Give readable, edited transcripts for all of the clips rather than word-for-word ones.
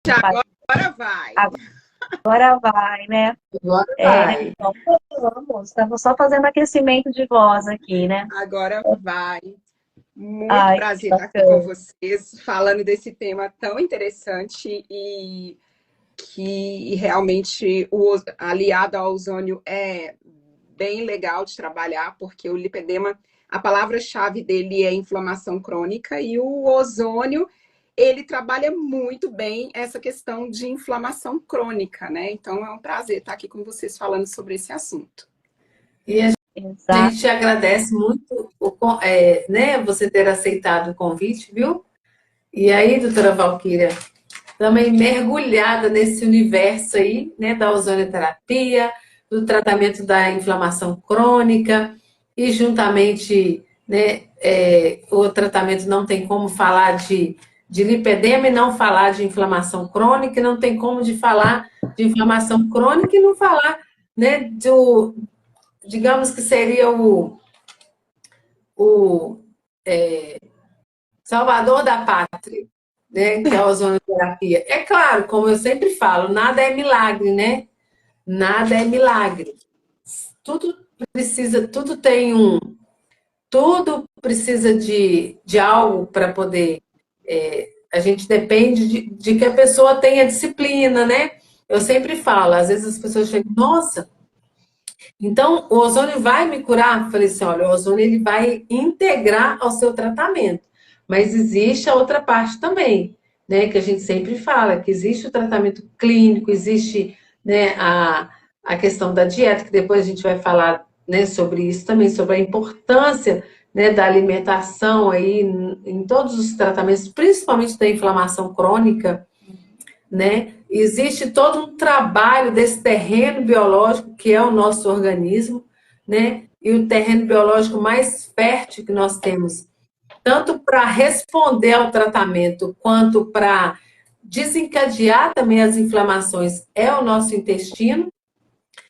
Já agora vai. Agora vai, né? Agora vai. Então, estamos só fazendo aquecimento de voz aqui, né? Agora vai. Muito Ai, prazer estar aqui com bacana. vocês, falando desse tema tão interessante e que realmente aliado ao ozônio é bem legal de trabalhar, porque o lipedema, a palavra-chave dele é inflamação crônica e o ozônio, ele trabalha muito bem essa questão de inflamação crônica, né? Então é um prazer estar aqui com vocês falando sobre esse assunto. E a Exato. gente agradece muito né, você ter aceitado o convite, viu? E aí, doutora Valquíria, também mergulhada nesse universo aí, né, da ozonioterapia, do tratamento da inflamação crônica e juntamente, né, o tratamento não tem como falar de lipedema e não falar de inflamação crônica, e não tem como de falar de inflamação crônica e não falar, né, digamos que seria o salvador da pátria, né, que é a ozonoterapia. É claro, como eu sempre falo, nada é milagre, né? Nada é milagre. Tudo precisa, tudo precisa de algo para poder. A gente depende de que a pessoa tenha disciplina, né? Eu sempre falo, às vezes as pessoas chegam, nossa, então o ozônio vai me curar? Eu falei assim, olha, o ozônio ele vai integrar ao seu tratamento. Mas existe a outra parte também, né? Que a gente sempre fala, que existe o tratamento clínico, existe, né, a questão da dieta, que depois a gente vai falar, né, sobre isso também, sobre a importância, né, da alimentação aí em todos os tratamentos, principalmente da inflamação crônica, né? Existe todo um trabalho desse terreno biológico que é o nosso organismo, né? E o terreno biológico mais fértil que nós temos, tanto para responder ao tratamento quanto para desencadear também as inflamações, é o nosso intestino,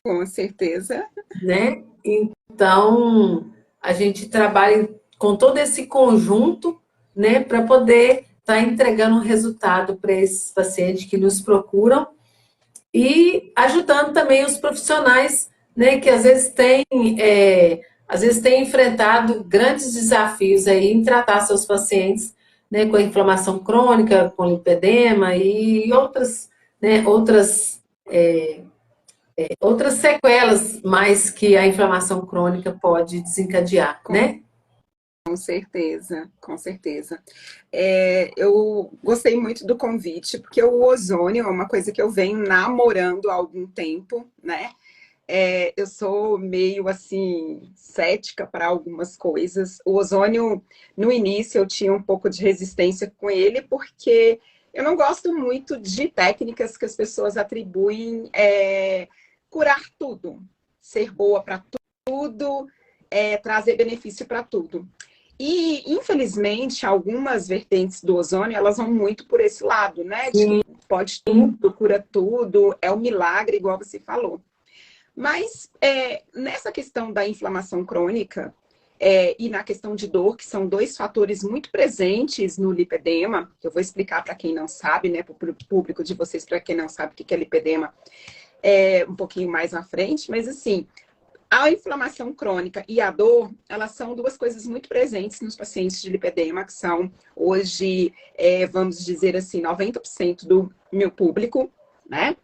Com certeza. né? Então, a gente trabalha com todo esse conjunto, né, para poder estar entregando um resultado para esses pacientes que nos procuram e ajudando também os profissionais, né, que às vezes têm enfrentado grandes desafios aí em tratar seus pacientes, né, com inflamação crônica, com lipedema e outras, né, outras sequelas mais que a inflamação crônica pode desencadear, né? Com certeza, com certeza. Eu gostei muito do convite, porque o ozônio é uma coisa que eu venho namorando há algum tempo, né? Eu sou meio assim cética para algumas coisas. O ozônio, no início, eu tinha um pouco de resistência com ele, porque eu não gosto muito de técnicas que as pessoas atribuem curar tudo, ser boa para tudo, trazer benefício para tudo. E, infelizmente, algumas vertentes do ozônio, elas vão muito por esse lado, né? De que pode tudo, cura tudo, é um milagre, igual você falou. Mas nessa questão da inflamação crônica e na questão de dor, que são dois fatores muito presentes no lipedema, que eu vou explicar para quem não sabe, né? Para o público de vocês, para quem não sabe o que é lipedema, um pouquinho mais à frente, mas assim, a inflamação crônica e a dor, elas são duas coisas muito presentes nos pacientes de lipedema, que são hoje, vamos dizer assim, 90% do meu público, né?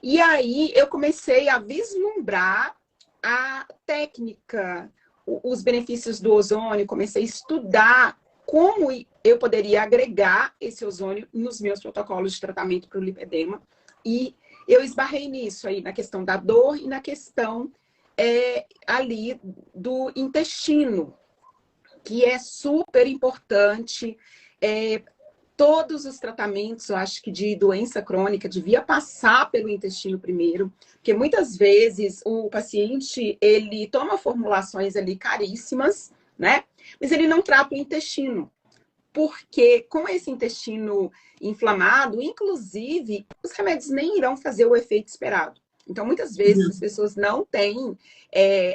E aí eu comecei a vislumbrar a técnica, os benefícios do ozônio, comecei a estudar como eu poderia agregar esse ozônio nos meus protocolos de tratamento para o lipedema. E eu esbarrei nisso aí, na questão da dor e na questão ali do intestino, que é super importante. Todos os tratamentos, eu acho que de doença crônica, devia passar pelo intestino primeiro, porque muitas vezes o paciente, ele toma formulações ali caríssimas, né? Mas ele não trata o intestino, porque com esse intestino inflamado, inclusive, os remédios nem irão fazer o efeito esperado. Então, muitas vezes, as pessoas não têm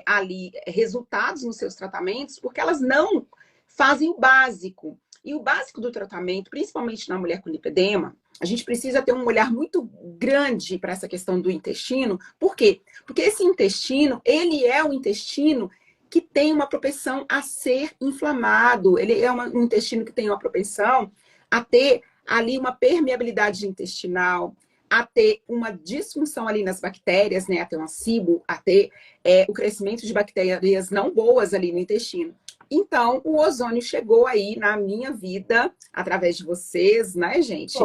ali resultados nos seus tratamentos porque elas não fazem o básico. E o básico do tratamento, principalmente na mulher com lipedema, a gente precisa ter um olhar muito grande para essa questão do intestino. Por quê? Porque esse intestino, ele é o intestino que tem uma propensão a ser inflamado. Ele é um intestino que tem uma propensão a ter ali uma permeabilidade intestinal, a ter uma disfunção ali nas bactérias, né? A ter um cibo, a ter o crescimento de bactérias não boas ali no intestino. Então, o ozônio chegou aí na minha vida, através de vocês, né, gente?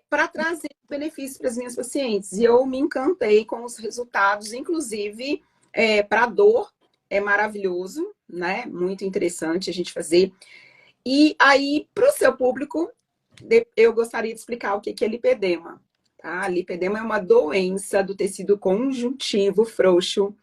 Para trazer benefícios para as minhas pacientes. E eu me encantei com os resultados, inclusive para dor, é maravilhoso, né? Muito interessante a gente fazer. E aí, para o seu público, eu gostaria de explicar o que é lipedema. Tá? Lipedema é uma doença do tecido conjuntivo frouxo,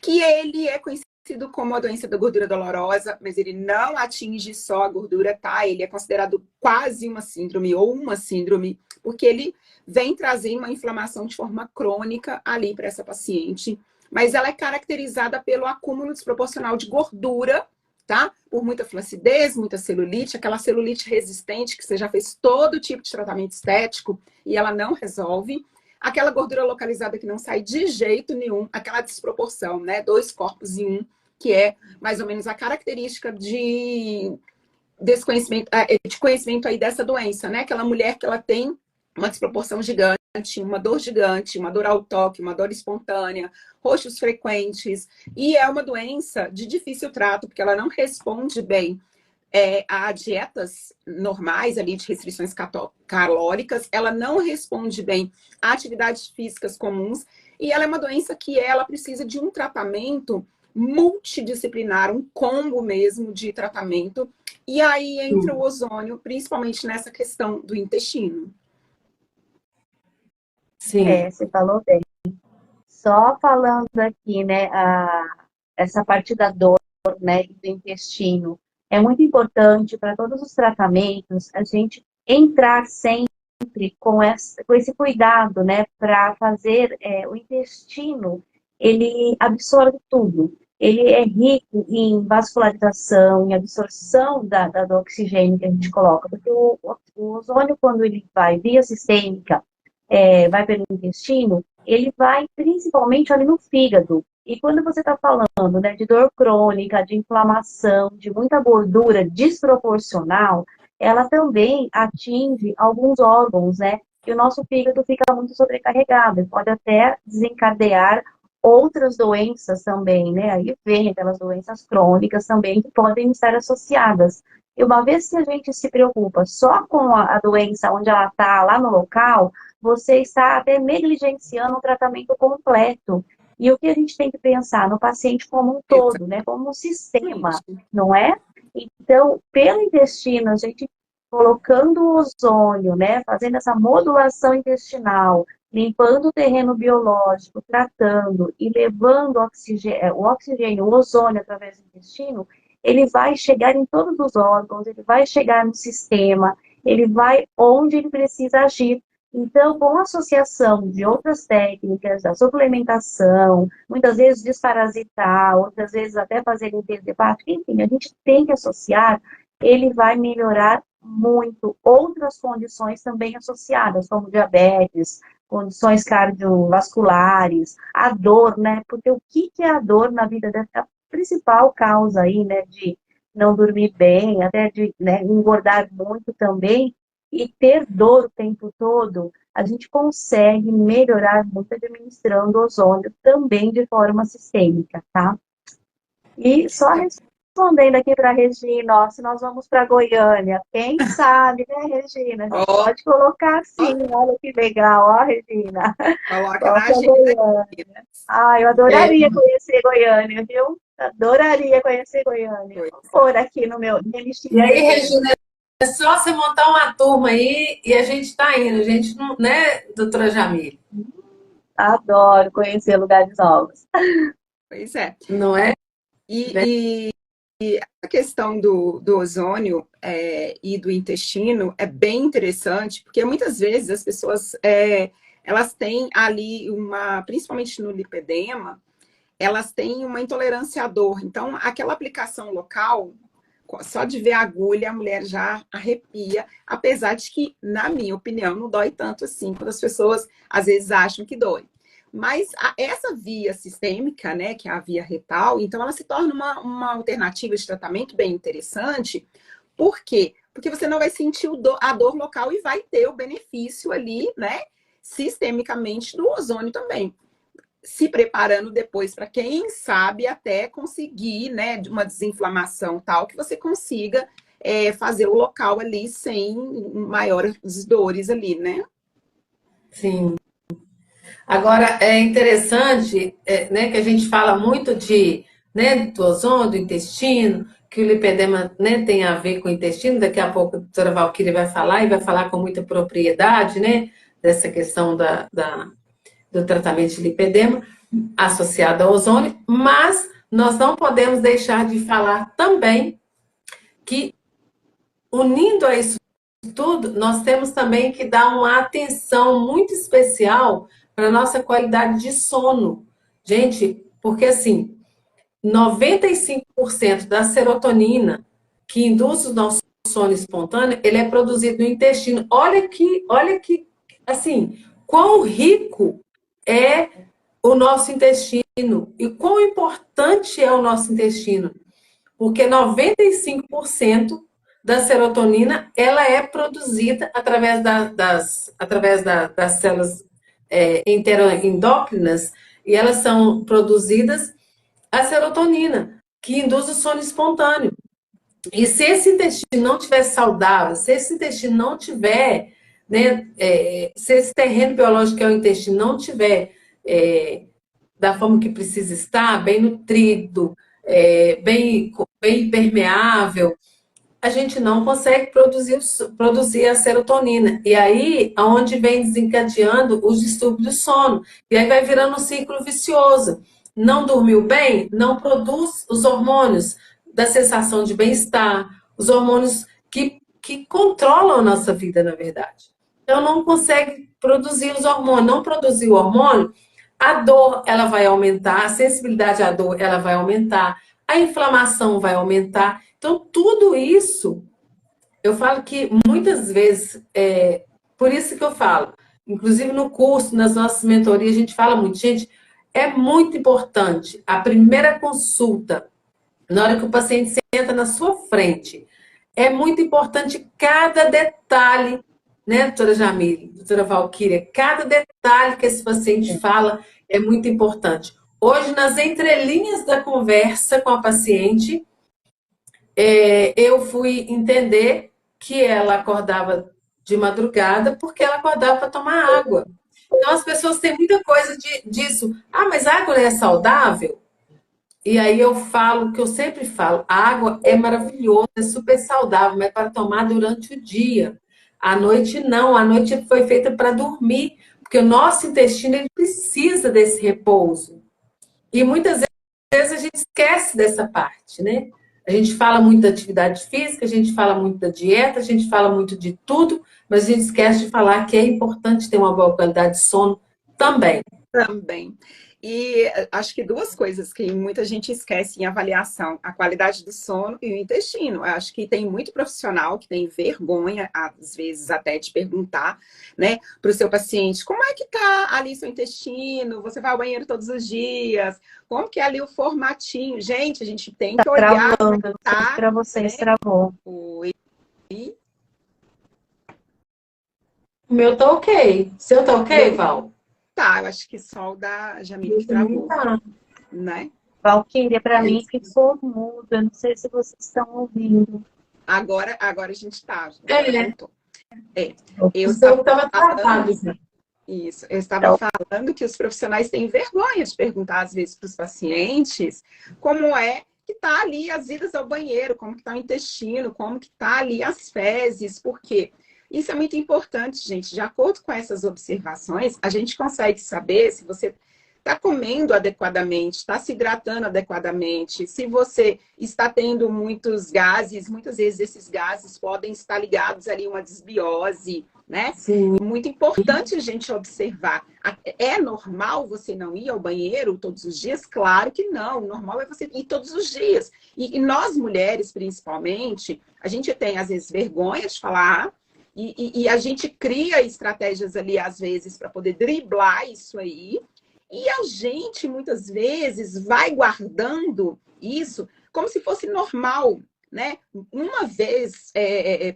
que ele é conhecido como a doença da gordura dolorosa, mas ele não atinge só a gordura, tá? Ele é considerado quase uma síndrome ou uma síndrome, porque ele vem trazer uma inflamação de forma crônica ali para essa paciente, mas ela é caracterizada pelo acúmulo desproporcional de gordura, tá? Por muita flacidez, muita celulite, aquela celulite resistente que você já fez todo tipo de tratamento estético e ela não resolve. Aquela gordura localizada que não sai de jeito nenhum, aquela desproporção, né? 2 corpos em um, que é mais ou menos a característica de conhecimento aí dessa doença, né? Aquela mulher que ela tem uma desproporção gigante, uma dor ao toque, uma dor espontânea, roxos frequentes, e é uma doença de difícil trato, porque ela não responde bem a dietas normais ali de restrições calóricas, ela não responde bem a atividades físicas comuns, e ela é uma doença que ela precisa de um tratamento multidisciplinar, um combo mesmo de tratamento, e aí entra o ozônio, principalmente nessa questão do intestino. Sim. Você falou bem. Só falando aqui, né, essa parte da dor, né, do intestino, é muito importante para todos os tratamentos a gente entrar sempre com esse cuidado, né, para fazer o intestino, ele absorve tudo. Ele é rico em vascularização, em absorção do oxigênio que a gente coloca, porque o ozônio, quando ele vai via sistêmica, vai pelo intestino, ele vai principalmente ali no fígado. E quando você está falando, né, de dor crônica, de inflamação, de muita gordura desproporcional, ela também atinge alguns órgãos, né? E o nosso fígado fica muito sobrecarregado, pode até desencadear outras doenças também, né? Aí vem aquelas doenças crônicas também que podem estar associadas. E uma vez que a gente se preocupa só com a doença onde ela está lá no local, você está até negligenciando o tratamento completo. E o que a gente tem que pensar no paciente como um todo, né? Como um sistema, não é? Então, pelo intestino, a gente colocando o ozônio, né? Fazendo essa modulação intestinal, limpando o terreno biológico, tratando e levando o oxigênio, o ozônio através do intestino, ele vai chegar em todos os órgãos, ele vai chegar no sistema, ele vai onde ele precisa agir. Então, com a associação de outras técnicas, da suplementação, muitas vezes desparasitar, outras vezes até fazer limpeza hepática, enfim, a gente tem que associar, ele vai melhorar muito outras condições também associadas, como diabetes, condições cardiovasculares, a dor, né? Porque o que é a dor na vida dessa principal causa aí, né, de não dormir bem, até de, né, engordar muito também, e ter dor o tempo todo, a gente consegue melhorar muito administrando ozônio também de forma sistêmica, tá? E só respondendo aqui para a Regina, ó, se nós vamos para Goiânia, quem sabe, né, Regina? A gente pode colocar sim, olha que legal, ó, Regina. Coloca na agenda. Eu adoraria conhecer Goiânia, viu? Adoraria conhecer Goiânia. Vou pôr aqui no meu listinha. E aí, Regina, é só você montar uma turma aí e a gente está indo. A gente não, né, doutora Jamile? Adoro conhecer lugares novos. Pois é. Não é? E a questão do ozônio e do intestino é bem interessante, porque muitas vezes as pessoas elas têm ali principalmente no lipedema, elas têm uma intolerância à dor. Então, aquela aplicação local, Só de ver a agulha, a mulher já arrepia, apesar de que, na minha opinião, não dói tanto assim, quando as pessoas às vezes acham que dói. Mas essa via sistêmica, né, que é a via retal, então ela se torna uma alternativa de tratamento bem interessante. Por quê? Porque você não vai sentir a dor local e vai ter o benefício ali, né, sistemicamente do ozônio também. Se preparando depois para quem sabe até conseguir, né, uma desinflamação tal, que você consiga fazer o local ali sem maiores dores ali, né? Sim. Agora, é interessante, né, que a gente fala muito né, do ozônio, do intestino, que o lipedema, né, tem a ver com o intestino. Daqui a pouco a doutora Valquíria vai falar, e vai falar com muita propriedade, né, dessa questão do tratamento de lipedema associado ao ozônio, mas nós não podemos deixar de falar também que, unindo a isso tudo, nós temos também que dar uma atenção muito especial para a nossa qualidade de sono. Gente, porque assim, 95% da serotonina que induz o nosso sono espontâneo, ele é produzido no intestino. Olha que, assim, quão rico é o nosso intestino e quão importante é o nosso intestino. Porque 95% da serotonina, ela é produzida através das células enteroendócrinas, e elas são produzidas a serotonina, que induz o sono espontâneo. E se esse intestino não estiver saudável, se esse intestino não tiver, né, se esse terreno biológico que é o intestino não tiver da forma que precisa estar, bem nutrido, bem permeável, a gente não consegue produzir a serotonina. E aí, aonde vem desencadeando os distúrbios do sono. E aí vai virando um ciclo vicioso. Não dormiu bem, não produz os hormônios da sensação de bem-estar, os hormônios que controlam a nossa vida, na verdade. Então, não consegue produzir os hormônios. Não produzir o hormônio, a dor, ela vai aumentar, a sensibilidade à dor, ela vai aumentar, a inflamação vai aumentar. Então, tudo isso, eu falo que muitas vezes, por isso que eu falo, inclusive no curso, nas nossas mentorias, a gente fala muito, gente, é muito importante a primeira consulta, na hora que o paciente senta na sua frente, é muito importante cada detalhe, né, doutora Jamile, doutora Valquíria, cada detalhe que esse paciente fala é muito importante. Hoje, nas entrelinhas da conversa com a paciente, eu fui entender que ela acordava de madrugada porque ela acordava para tomar água. Então, as pessoas têm muita coisa disso. Ah, mas a água é saudável? E aí eu falo o que eu sempre falo, a água é maravilhosa, é super saudável, mas para tomar durante o dia. À noite não, a noite foi feita para dormir, porque o nosso intestino ele precisa desse repouso. E muitas vezes a gente esquece dessa parte, né? A gente fala muito da atividade física, a gente fala muito da dieta, a gente fala muito de tudo, mas a gente esquece de falar que é importante ter uma boa qualidade de sono também. Também. E acho que duas coisas que muita gente esquece em avaliação: a qualidade do sono e o intestino. Eu acho que tem muito profissional que tem vergonha, às vezes, até de perguntar, né, para o seu paciente: como é que tá ali seu intestino? Você vai ao banheiro todos os dias? Como que é ali o formatinho? Gente, a gente tem que olhar travando, tá, para vocês, né? travou. O O meu tá ok. O seu tá ok, Val? Tá, eu acho que só o da Jamile que travou, Tá. né? Valquíria, para mim ficou mudo. Eu não sei se vocês estão ouvindo. Agora a gente tá, agora voltou. Eu O seu estava estava travado. isso, eu estava falando que os profissionais têm vergonha de perguntar, às vezes, para os pacientes como é que tá ali as idas ao banheiro, como que tá o intestino, como que tá ali as fezes, por quê? Isso é muito importante, gente. De acordo com essas observações, a gente consegue saber se você está comendo adequadamente, está se hidratando adequadamente, se você está tendo muitos gases, muitas vezes esses gases podem estar ligados ali a uma desbiose, né? Sim. Muito importante a gente observar. É normal você não ir ao banheiro todos os dias? Claro que não. O normal é você ir todos os dias. E nós, mulheres, principalmente, a gente tem, às vezes, vergonha de falar e a gente cria estratégias ali, às vezes, para poder driblar isso aí. E a gente, muitas vezes, vai guardando isso como se fosse normal, né? Uma vez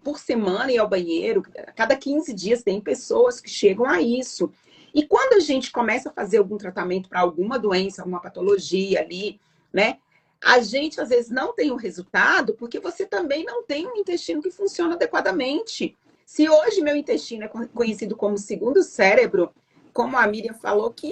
por semana ir ao banheiro, a cada 15 dias tem pessoas que chegam a isso. E quando a gente começa a fazer algum tratamento para alguma doença, alguma patologia ali, né? A gente às vezes não tem o resultado porque você também não tem um intestino que funciona adequadamente. Se hoje meu intestino é conhecido como segundo cérebro, como a Miriam falou, que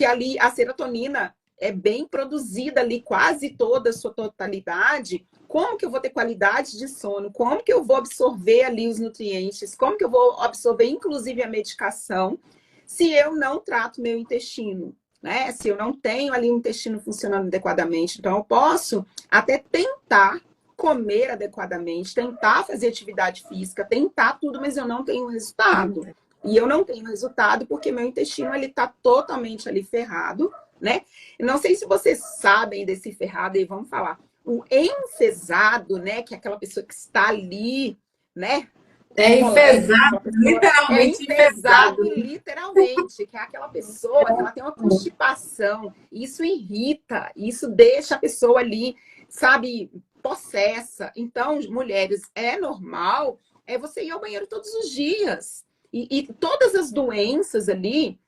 ali a serotonina é bem produzida ali, quase toda a sua totalidade, como que eu vou ter qualidade de sono? Como que eu vou absorver ali os nutrientes? Como que eu vou absorver, inclusive, a medicação, se eu não trato meu intestino, né? Se eu não tenho ali o intestino funcionando adequadamente. Então, eu posso até tentar comer adequadamente, tentar fazer atividade física, tentar tudo, mas eu não tenho resultado. E eu não tenho resultado porque meu intestino ele está totalmente ali ferrado, né? Não sei se vocês sabem desse ferrado aí, vamos falar. O enfesado, né? Que é aquela pessoa que está ali, né? É enfesado, É literalmente enfesado, enfesado. literalmente, que é aquela pessoa que ela tem uma constipação. Isso irrita, isso deixa a pessoa ali, sabe, possessa. Então, mulheres, é normal você ir ao banheiro todos os dias. E todas as doenças ali,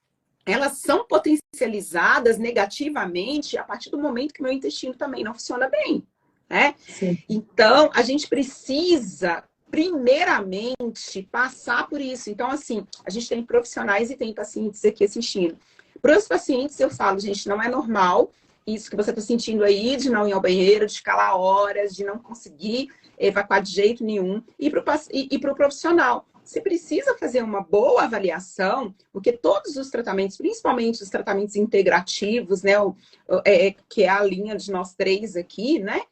elas são potencializadas negativamente a partir do momento que meu intestino também não funciona bem, né? Sim. Então, a gente precisa, primeiramente, passar por isso. Então, assim, a gente tem profissionais e tem pacientes aqui assistindo. Para os pacientes, eu falo, gente, não é normal isso que você está sentindo aí, de não ir ao banheiro, de ficar lá horas, de não conseguir evacuar de jeito nenhum. E para o profissional, você precisa fazer uma boa avaliação, porque todos os tratamentos, principalmente os tratamentos integrativos, né, que é a linha de nós três aqui, né,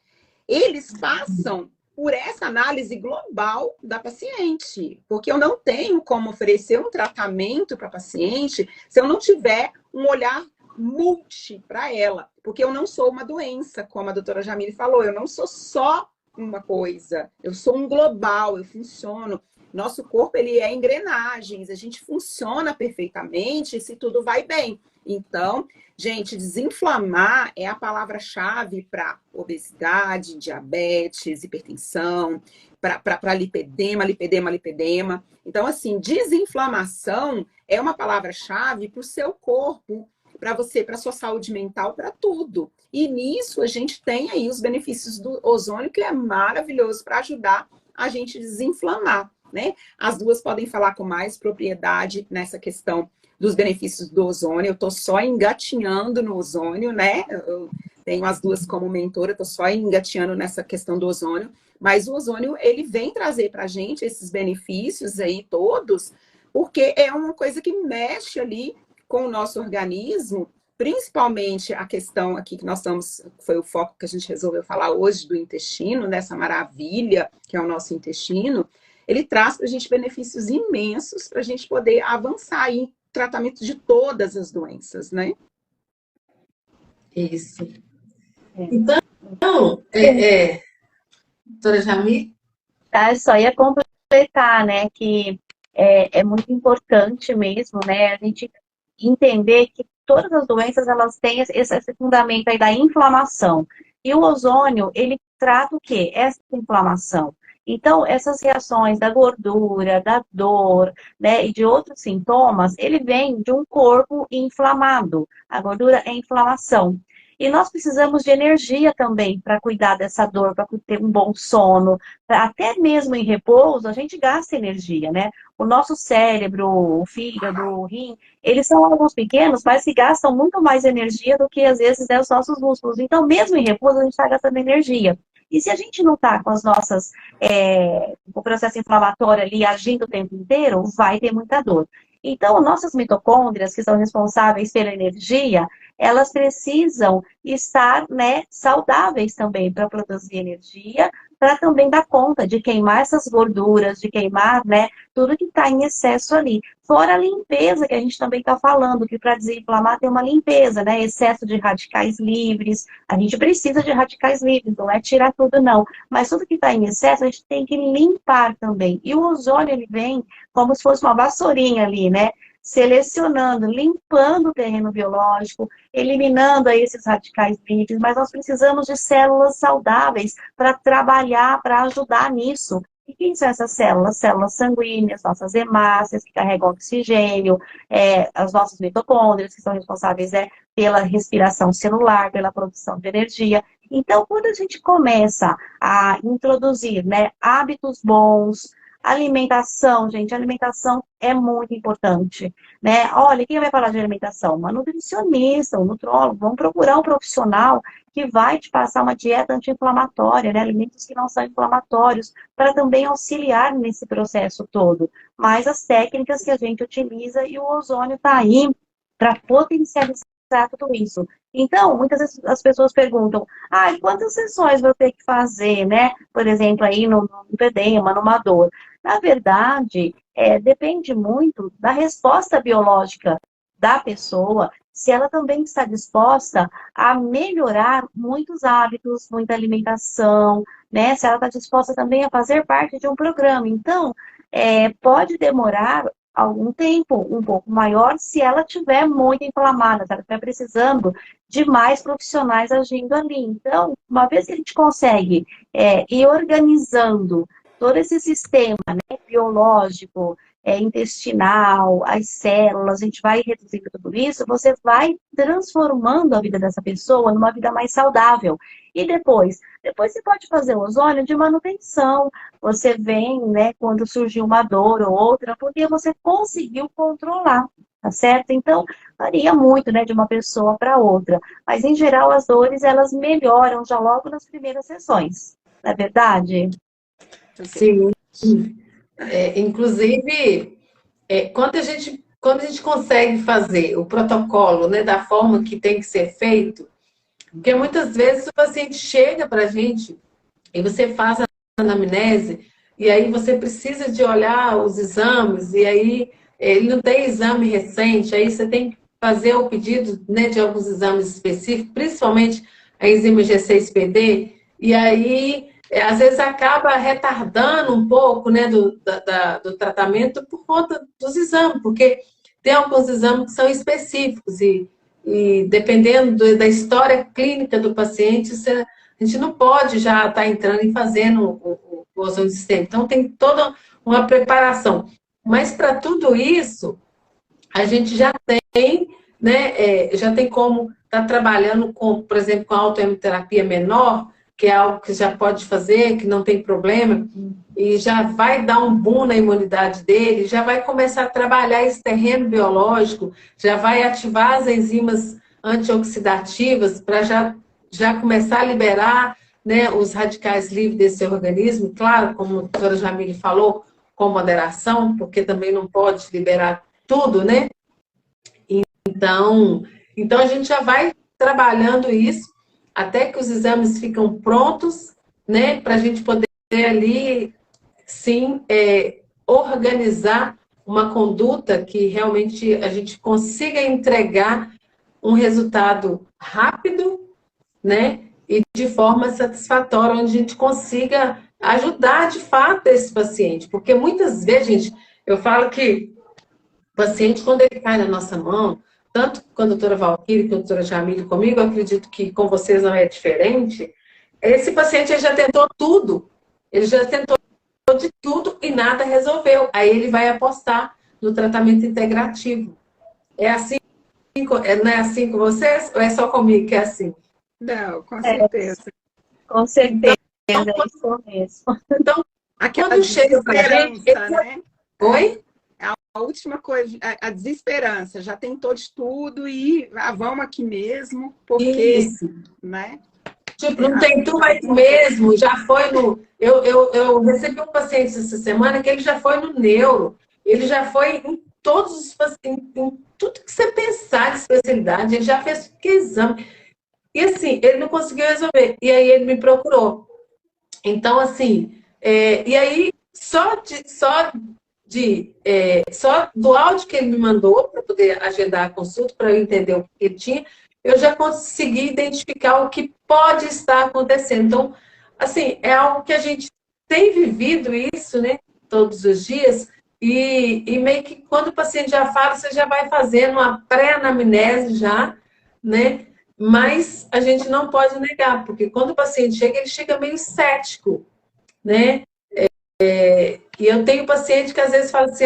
eles passam por essa análise global da paciente, porque eu não tenho como oferecer um tratamento para a paciente se eu não tiver um olhar multi para ela, porque eu não sou uma doença, como a doutora Jamile falou, eu não sou só uma coisa, eu sou um global, eu funciono. Nosso corpo, ele é engrenagens, a gente funciona perfeitamente se tudo vai bem. Então, gente, desinflamar é a palavra-chave para obesidade, diabetes, hipertensão, para lipedema. Então, assim, desinflamação é uma palavra-chave para o seu corpo, para você, para a sua saúde mental, para tudo. E nisso a gente tem aí os benefícios do ozônio, que é maravilhoso para ajudar a gente a desinflamar, né? As duas podem falar com mais propriedade nessa questão dos benefícios do ozônio. Eu estou só engatinhando no ozônio, né? Eu tenho as duas como mentora, estou só engatinhando nessa questão do ozônio. Mas o ozônio, ele vem trazer para a gente esses benefícios aí todos, porque é uma coisa que mexe ali com o nosso organismo, principalmente a questão aqui que nós estamos, foi o foco que a gente resolveu falar hoje do intestino, dessa maravilha que é o nosso intestino. Ele traz para a gente benefícios imensos para a gente poder avançar em tratamento de todas as doenças, né? Isso. Então, doutora Jamile? Tá, eu só ia completar, né, que é muito importante mesmo, né, a gente entender que todas as doenças, elas têm esse fundamento aí da inflamação. E o ozônio, ele trata o quê? Essa inflamação. Então, essas reações da gordura, da dor, né, e de outros sintomas, ele vem de um corpo inflamado. A gordura é inflamação. E nós precisamos de energia também para cuidar dessa dor, para ter um bom sono. Até mesmo em repouso, a gente gasta energia, né? O nosso cérebro, o fígado, o rim, eles são órgãos pequenos, mas que gastam muito mais energia do que, às vezes, né, os nossos músculos. Então, mesmo em repouso, a gente está gastando energia. E se a gente não está com as nossas, o processo inflamatório ali agindo o tempo inteiro, vai ter muita dor. Então, nossas mitocôndrias, que são responsáveis pela energia, elas precisam estar, né, saudáveis também para produzir energia, para também dar conta de queimar essas gorduras, de queimar, né, tudo que está em excesso ali. Fora a limpeza, que a gente também está falando, que para desinflamar tem uma limpeza, né? Excesso de radicais livres. A gente precisa de radicais livres, não é tirar tudo, não. Mas tudo que está em excesso, a gente tem que limpar também. E o ozônio, ele vem como se fosse uma vassourinha ali, né? Selecionando, limpando o terreno biológico, eliminando aí esses radicais livres, mas nós precisamos de células saudáveis para trabalhar, para ajudar nisso. E quem são essas células? Células sanguíneas, nossas hemácias, que carregam oxigênio, as nossas mitocôndrias, que são responsáveis pela respiração celular, pela produção de energia. Então, quando a gente começa a introduzir, né, hábitos bons, alimentação, gente, alimentação é muito importante, né? Olha, quem vai falar de alimentação? Uma nutricionista, um nutrólogo, vamos procurar um profissional que vai te passar uma dieta anti-inflamatória, né? Alimentos que não são inflamatórios, para também auxiliar nesse processo todo. Mas as técnicas que a gente utiliza e o ozônio está aí para potencializar tudo isso. Então, muitas vezes as pessoas perguntam, quantas sessões vou ter que fazer, né? Por exemplo, aí no edema, numa dor. Na verdade, depende muito da resposta biológica da pessoa, se ela também está disposta a melhorar muitos hábitos, muita alimentação, né? Se ela está disposta também a fazer parte de um programa. Então, pode demorar algum tempo, um pouco maior, se ela estiver muito inflamada, se ela estiver precisando de mais profissionais agindo ali. Então, uma vez que a gente consegue ir organizando todo esse sistema, né, biológico, intestinal, as células, a gente vai reduzindo tudo isso, você vai transformando a vida dessa pessoa numa vida mais saudável. E depois você pode fazer o ozônio de manutenção. Você vem, né, quando surgiu uma dor ou outra, porque você conseguiu controlar, tá certo? Então, varia muito, né, de uma pessoa para outra. Mas, em geral, as dores, elas melhoram já logo nas primeiras sessões. Não é verdade? Sim. Inclusive, quando a gente consegue fazer o protocolo, né, da forma que tem que ser feito, porque muitas vezes o paciente chega para a gente e você faz a anamnese e aí você precisa de olhar os exames e aí ele não tem exame recente, aí você tem que fazer o pedido, né, de alguns exames específicos, principalmente a enzima G6PD, e aí às vezes acaba retardando um pouco, né, do tratamento por conta dos exames, porque tem alguns exames que são específicos e dependendo da história clínica do paciente, a gente não pode já estar entrando e fazendo o ozônio sistêmico. Então, tem toda uma preparação. Mas, para tudo isso, a gente já tem, né, já tem como estar trabalhando com, por exemplo, com a autoemoterapia menor, que é algo que já pode fazer, que não tem problema, e já vai dar um boom na imunidade dele, já vai começar a trabalhar esse terreno biológico, já vai ativar as enzimas antioxidativas para já começar a liberar, né, os radicais livres desse organismo. Claro, como a doutora Jamile falou, com moderação, porque também não pode liberar tudo, né? Então a gente já vai trabalhando isso até que os exames ficam prontos, né, para a gente poder ali, sim, organizar uma conduta que realmente a gente consiga entregar um resultado rápido, né, e de forma satisfatória, onde a gente consiga ajudar de fato esse paciente. Porque muitas vezes, gente, eu falo que o paciente, quando ele cai na nossa mão, tanto com a doutora Valquíria, com a doutora Jamile, comigo, eu acredito que com vocês não é diferente, esse paciente ele já tentou tudo, ele já tentou de tudo e nada resolveu. Aí ele vai apostar no tratamento integrativo. É assim, não é assim com vocês? Ou é só comigo que é assim? Não, com certeza. Com certeza, é isso mesmo. Então, Aquela quando chega pra gente... né? Oi? A última coisa, a desesperança, já tentou de tudo e vamos aqui mesmo, porque, Isso. né? Tipo, não tem tu mais mesmo, já foi no... Eu recebi um paciente essa semana que ele já foi no neuro, ele já foi em todos os pacientes, em tudo que você pensar de especialidade, ele já fez que exame. E assim, ele não conseguiu resolver. E aí ele me procurou. Então, assim, e aí, só do áudio que ele me mandou para poder agendar a consulta, para eu entender o que ele tinha, eu já consegui identificar o que pode estar acontecendo. Então, assim, é algo que a gente tem vivido isso, né, todos os dias, e meio que quando o paciente já fala, você já vai fazendo uma pré-anamnese já, né? Mas a gente não pode negar, porque quando o paciente chega, ele chega meio cético, né? E eu tenho paciente que às vezes fala assim,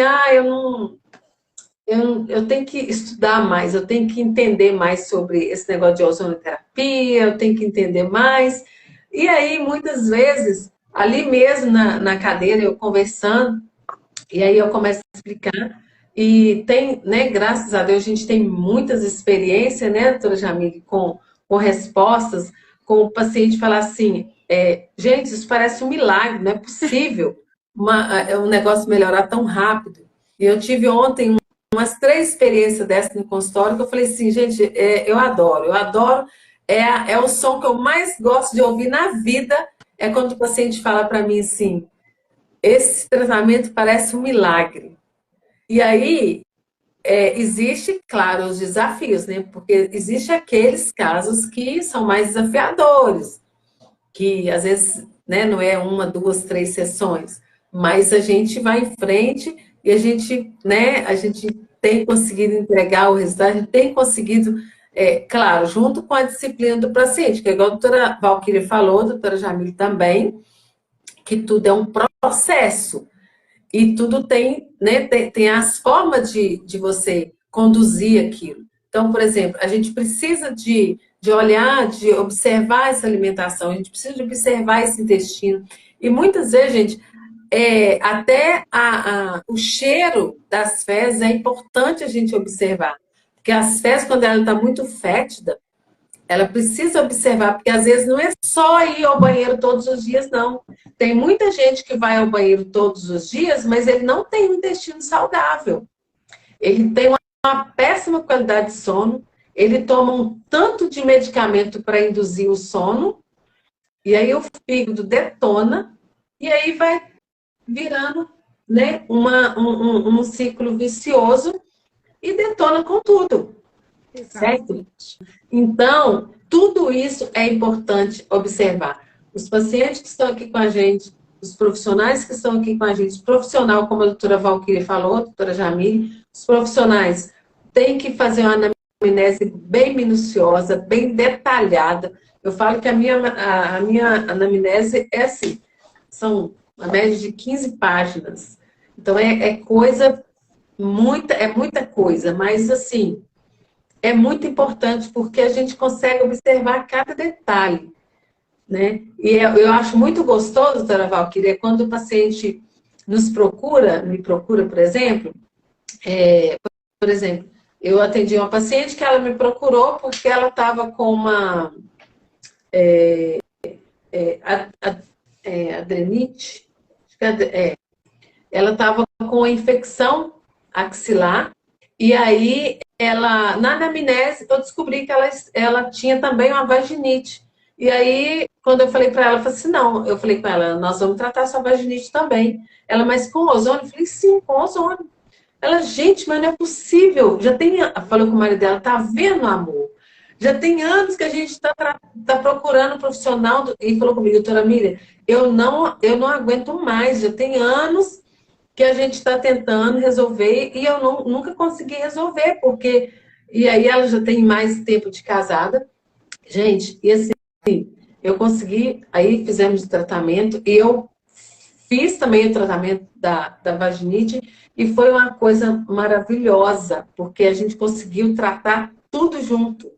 eu tenho que estudar mais, eu tenho que entender mais sobre esse negócio de ozonoterapia, eu tenho que entender mais. E aí, muitas vezes, ali mesmo na cadeira, eu conversando, e aí eu começo a explicar. E tem, né, graças a Deus, a gente tem muitas experiências, né, doutora Jamile, com respostas, com o paciente falar assim, gente, isso parece um milagre, não é possível um negócio melhorar tão rápido. E eu tive ontem umas 3 experiências dessas no consultório, que eu falei assim, gente, eu adoro, é o som que eu mais gosto de ouvir na vida, é quando o paciente fala para mim assim, esse tratamento parece um milagre. E aí, existe, claro, os desafios, né? Porque existe aqueles casos que são mais desafiadores, que às vezes, né, não é 1, 2, 3 sessões, mas a gente vai em frente e a gente, né, a gente tem conseguido entregar o resultado, a gente tem conseguido, claro, junto com a disciplina do paciente, que é igual a doutora Valquíria falou, a doutora Jamile também, que tudo é um processo. E tudo tem, né, tem as formas de você conduzir aquilo. Então, por exemplo, a gente precisa de olhar, de observar essa alimentação, a gente precisa de observar esse intestino. E muitas vezes, gente, até o cheiro das fezes é importante a gente observar. Porque as fezes, quando ela está muito fétida, ela precisa observar, porque às vezes não é só ir ao banheiro todos os dias, não. Tem muita gente que vai ao banheiro todos os dias, mas ele não tem um intestino saudável. Ele tem uma péssima qualidade de sono, ele toma um tanto de medicamento para induzir o sono, e aí o fígado detona, e aí vai virando, né, um ciclo vicioso e detona com tudo. Certo? Então, tudo isso é importante observar. Os pacientes que estão aqui com a gente, os profissionais que estão aqui com a gente, profissional, como a doutora Valquíria falou, a doutora Jamile, os profissionais têm que fazer uma anamnese bem minuciosa, bem detalhada. Eu falo que a minha anamnese é assim, são uma média de 15 páginas. Então, é muita coisa, mas assim, é muito importante porque a gente consegue observar cada detalhe, né? E eu acho muito gostoso, doutora Valquíria, quando o paciente me procura, por exemplo, eu atendi uma paciente que ela me procurou porque ela estava com uma adrenite, ela estava com uma infecção axilar, e aí na anamnese, eu descobri que ela tinha também uma vaginite. E aí, quando eu falei para ela, eu falei assim, não, eu falei com ela, nós vamos tratar sua vaginite também. Ela, mas com ozônio? Eu falei, sim, com ozônio. Ela, gente, mas não é possível. Falou com o marido dela, tá vendo, amor? Já tem anos que a gente está procurando um profissional, e falou comigo, doutora Miriam, eu não aguento mais, já tem anos que a gente está tentando resolver e eu nunca consegui resolver, porque... E aí ela já tem mais tempo de casada. Gente, e assim, eu consegui, aí fizemos o tratamento, e eu fiz também o tratamento da vaginite, e foi uma coisa maravilhosa, porque a gente conseguiu tratar tudo junto.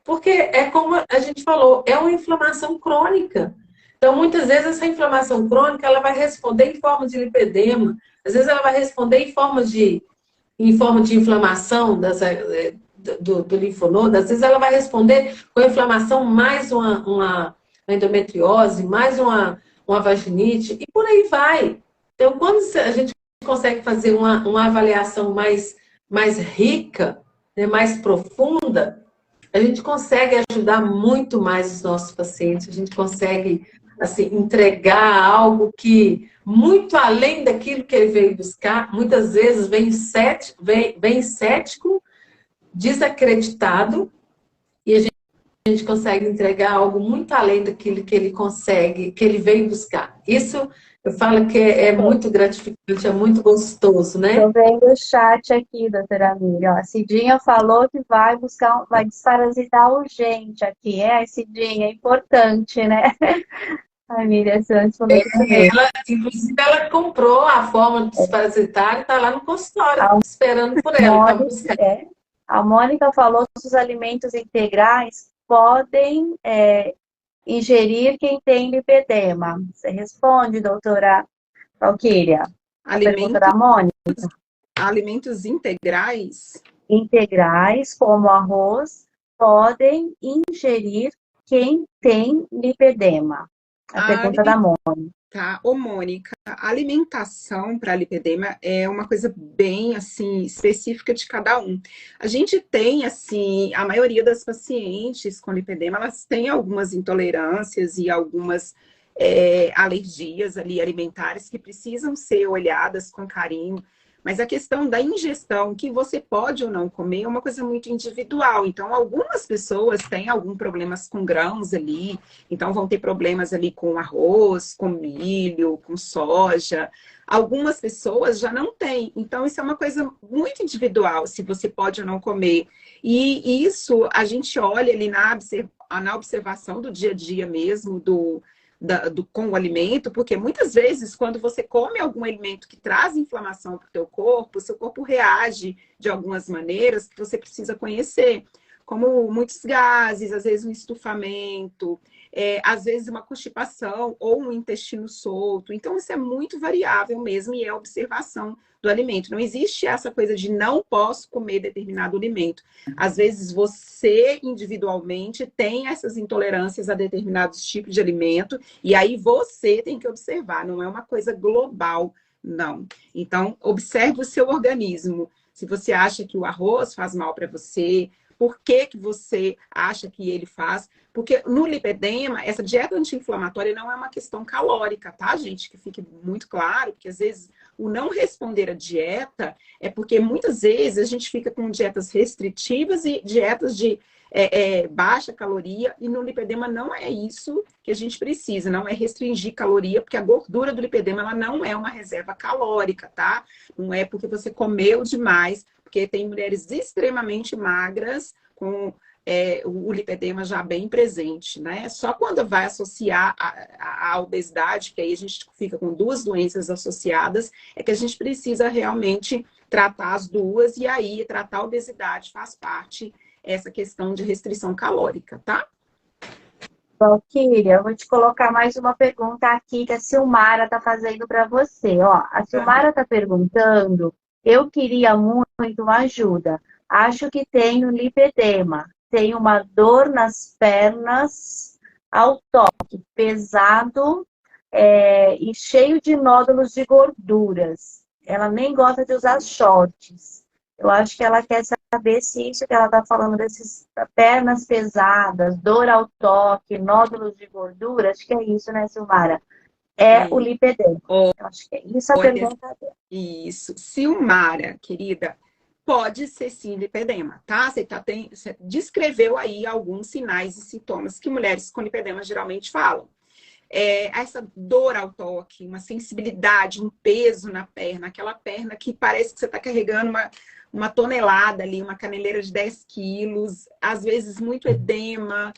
Porque é como a gente falou, é uma inflamação crônica. Então, muitas vezes, essa inflamação crônica, ela vai responder em forma de lipedema, às vezes ela vai responder em forma de inflamação do linfonodo, às vezes ela vai responder com a inflamação mais uma endometriose, mais uma vaginite, e por aí vai. Então, quando a gente consegue fazer uma avaliação mais mais rica, né, mais profunda, a gente consegue ajudar muito mais os nossos pacientes, a gente consegue assim, entregar algo que, muito além daquilo que ele veio buscar, muitas vezes vem cético, desacreditado, e a gente consegue entregar algo muito além daquilo que ele consegue, que ele veio buscar. Isso eu falo que é muito gratificante, é muito gostoso, né? Tô vendo o chat aqui, doutora Miriam. A Cidinha falou que vai buscar, vai desparasitar urgente aqui. A Cidinha, é importante, né? A Miriam Santos falou que também. Ela, inclusive, ela comprou a fórmula desparasitária e está lá no consultório, A esperando por ela para Mônica, buscar. a Mônica falou que os alimentos integrais podem ingerir quem tem lipedema. Você responde, doutora Valquíria? A pergunta Alimentos, da Mônica. alimentos integrais. Integrais, como arroz, podem ingerir quem tem lipedema. A A pergunta da Mônica. Tá, ô Mônica, a alimentação para lipedema é uma coisa bem assim específica de cada um. A gente tem assim, a maioria das pacientes com lipedema, elas têm algumas intolerâncias e algumas alergias ali alimentares que precisam ser olhadas com carinho. Mas a questão da ingestão, que você pode ou não comer, é uma coisa muito individual. Então, algumas pessoas têm algum problemas com grãos ali, então vão ter problemas ali com arroz, com milho, com soja. Algumas pessoas já não têm. Então, isso é uma coisa muito individual, se você pode ou não comer. E isso a gente olha ali na observação do dia a dia mesmo, com o alimento, porque muitas vezes, quando você come algum alimento que traz inflamação para o teu corpo, o seu corpo reage de algumas maneiras que você precisa conhecer, como muitos gases, às vezes um estufamento, às vezes uma constipação ou um intestino solto. Então, isso é muito variável mesmo e é observação do alimento. Não existe essa coisa de não posso comer determinado alimento. Às vezes, você individualmente tem essas intolerâncias a determinados tipos de alimento e aí você tem que observar, não é uma coisa global, não. Então, observe o seu organismo. Se você acha que o arroz faz mal para você, por que que você acha que ele faz? Porque no lipedema, essa dieta anti-inflamatória não é uma questão calórica, tá, gente? Que fique muito claro, porque às vezes o não responder à dieta é porque muitas vezes a gente fica com dietas restritivas e dietas de baixa caloria, e no lipedema não é isso que a gente precisa, não é restringir caloria, porque a gordura do lipedema ela não é uma reserva calórica, tá? Não é porque você comeu demais, porque tem mulheres extremamente magras com o lipedema já bem presente, né? Só quando vai associar a obesidade, que aí a gente fica com duas doenças associadas, é que a gente precisa realmente tratar as duas, e aí tratar a obesidade faz parte essa questão de restrição calórica, tá? Valquíria, eu vou te colocar mais uma pergunta aqui que a Silmara está fazendo para você. Ó, a Silmara está perguntando, eu queria muito uma ajuda. Acho que tenho lipedema. Tenho uma dor nas pernas ao toque, pesado e cheio de nódulos de gorduras. Ela nem gosta de usar shorts. Eu acho que ela quer saber se isso que ela está falando dessas pernas pesadas, dor ao toque, nódulos de gordura, acho que é isso, né, Silmara? É o lipedema. Eu acho que é isso a pergunta dela. Isso. Silmara, querida, pode ser sim lipedema, tá? Você descreveu aí alguns sinais e sintomas que mulheres com lipedema geralmente falam. Essa dor ao toque, uma sensibilidade, um peso na perna, aquela perna que parece que você está carregando uma tonelada ali, uma caneleira de 10 quilos, às vezes muito edema,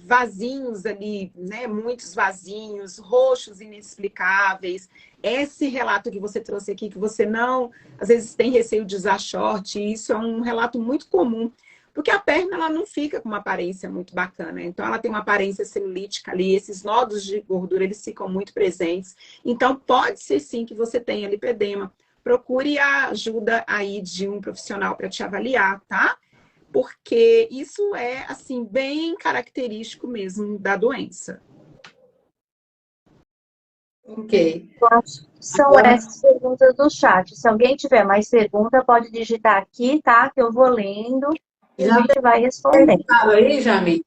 vasinhos ali, né? Muitos vasinhos, roxos inexplicáveis. Esse relato que você trouxe aqui, que você não, às vezes tem receio de usar short, isso é um relato muito comum. Porque a perna ela não fica com uma aparência muito bacana. Então, ela tem uma aparência celulítica ali, esses nódulos de gordura, eles ficam muito presentes. Então, pode ser sim que você tenha lipedema. Procure a ajuda aí de um profissional para te avaliar, tá? Porque isso é, assim, bem característico mesmo da doença. Ok. Eu acho que são Agora, essas perguntas do chat. Se alguém tiver mais pergunta, pode digitar aqui, tá? Que eu vou lendo e a já gente vai respondendo. perguntaram aí, Jamile,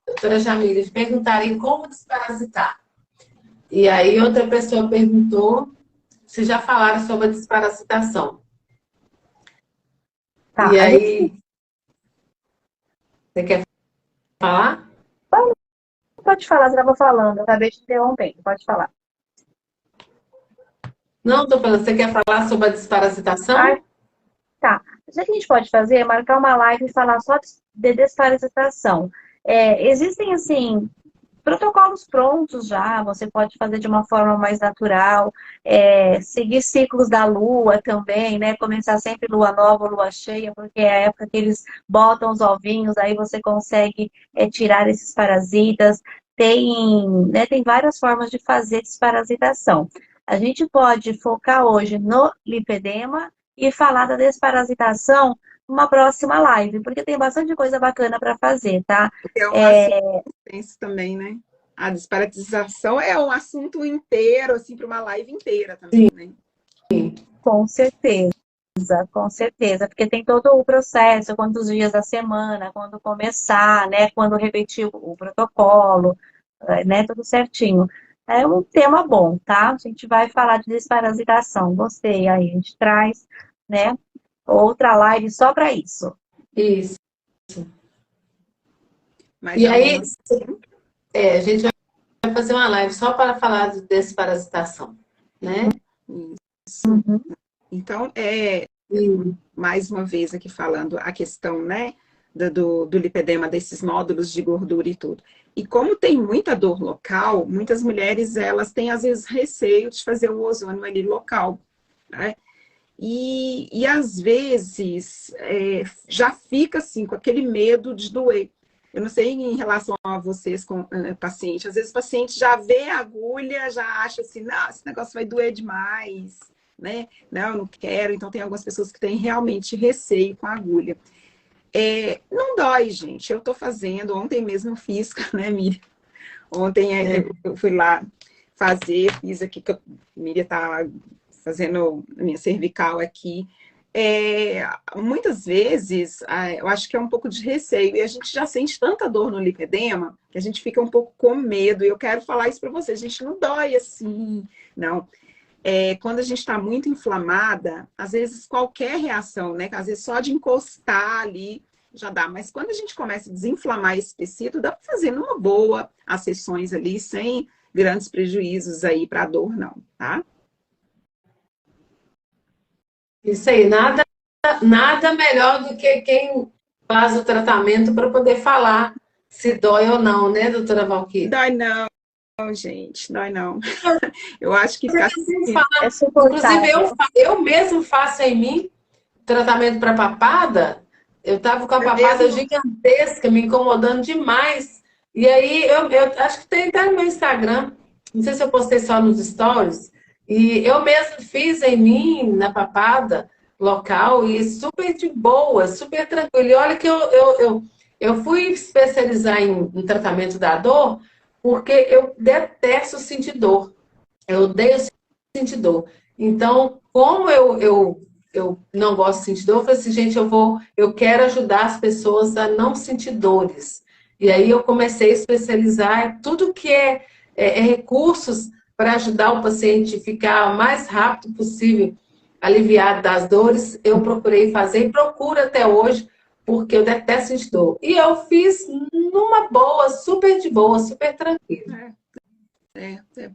doutora Jamile, perguntaram aí como desparasitar. E aí outra pessoa perguntou se já falaram sobre a desparasitação. Tá, E a gente aí, você quer falar? pode falar, você estava falando, eu acabei de interromper, pode falar. Não, estou falando, você quer falar sobre a Ah, desparasitação? tá. O que a gente pode fazer é marcar uma live e falar só de desparasitação. Existem, assim, protocolos prontos já, você pode fazer de uma forma mais natural, seguir ciclos da lua também, né? Começar sempre lua nova, lua cheia, porque é a época que eles botam os ovinhos, aí você consegue tirar esses parasitas. Tem várias formas de fazer desparasitação. A gente pode focar hoje no lipedema e falar da desparasitação numa próxima live, porque tem bastante coisa bacana para fazer, tá? Porque é um assunto extenso também, né? A desparasitação é um assunto inteiro, assim, para uma live inteira também, né? Com certeza. Com certeza, porque tem todo o processo, quantos dias da semana, quando começar, né, quando repetir o protocolo, né, tudo certinho. É um tema bom, tá? A gente vai falar de desparasitação, gostei, aí a gente traz, né, outra live só para isso. Isso. Mas E aí, alunos, a gente vai fazer uma live só para falar de desparasitação, né? isso. Uhum. Então, E mais uma vez aqui falando a questão, né, do lipedema, desses nódulos de gordura e tudo. E como tem muita dor local, muitas mulheres, elas têm, às vezes, receio de fazer o ozônio ali local, né? E às vezes, já fica, assim, com aquele medo de doer. Eu não sei em relação a vocês com paciente. Às vezes o paciente já vê a agulha, já acha assim, não, esse negócio vai doer demais, né? Não, eu não quero. Então tem algumas pessoas que têm realmente receio com a agulha. Não dói, gente. Eu estou fazendo, ontem mesmo eu fiz, né, Miriam? Ontem eu fui lá fazer, fiz aqui, que a Miriam está fazendo a minha cervical aqui. Muitas vezes, eu acho que é um pouco de receio, e a gente já sente tanta dor no lipedema, que a gente fica um pouco com medo, e eu quero falar isso para vocês, a gente não dói assim, não. Quando a gente está muito inflamada, às vezes qualquer reação, né, às vezes só de encostar ali, já dá, mas quando a gente começa a desinflamar esse tecido, dá para fazer numa boa as sessões ali, sem grandes prejuízos aí para a dor, não, tá? isso aí, nada melhor do que quem faz o tratamento para poder falar se dói ou não, né, doutora Valquíria? Dói não, gente, dói não. Eu acho que ficar assim, É Inclusive, suportável. eu mesmo faço em mim tratamento para papada. Eu estava com a é papada mesmo, gigantesca, me incomodando demais. E aí, eu acho que tem até no meu Instagram. Não sei se eu postei só nos stories. E eu mesmo fiz em mim, na papada local, e super de boa, super tranquilo. E olha que eu fui especializar em tratamento da dor, porque eu detesto sentir dor. Eu odeio sentir dor. Então, como eu não gosto de sentir dor, eu falei assim, gente, eu quero ajudar as pessoas a não sentir dores. E aí eu comecei a especializar em tudo que é recursos para ajudar o paciente a ficar o mais rápido possível aliviado das dores. Eu procurei fazer e procuro até hoje, porque eu detesto sentir dor. E eu fiz numa boa, super de boa, super tranquila.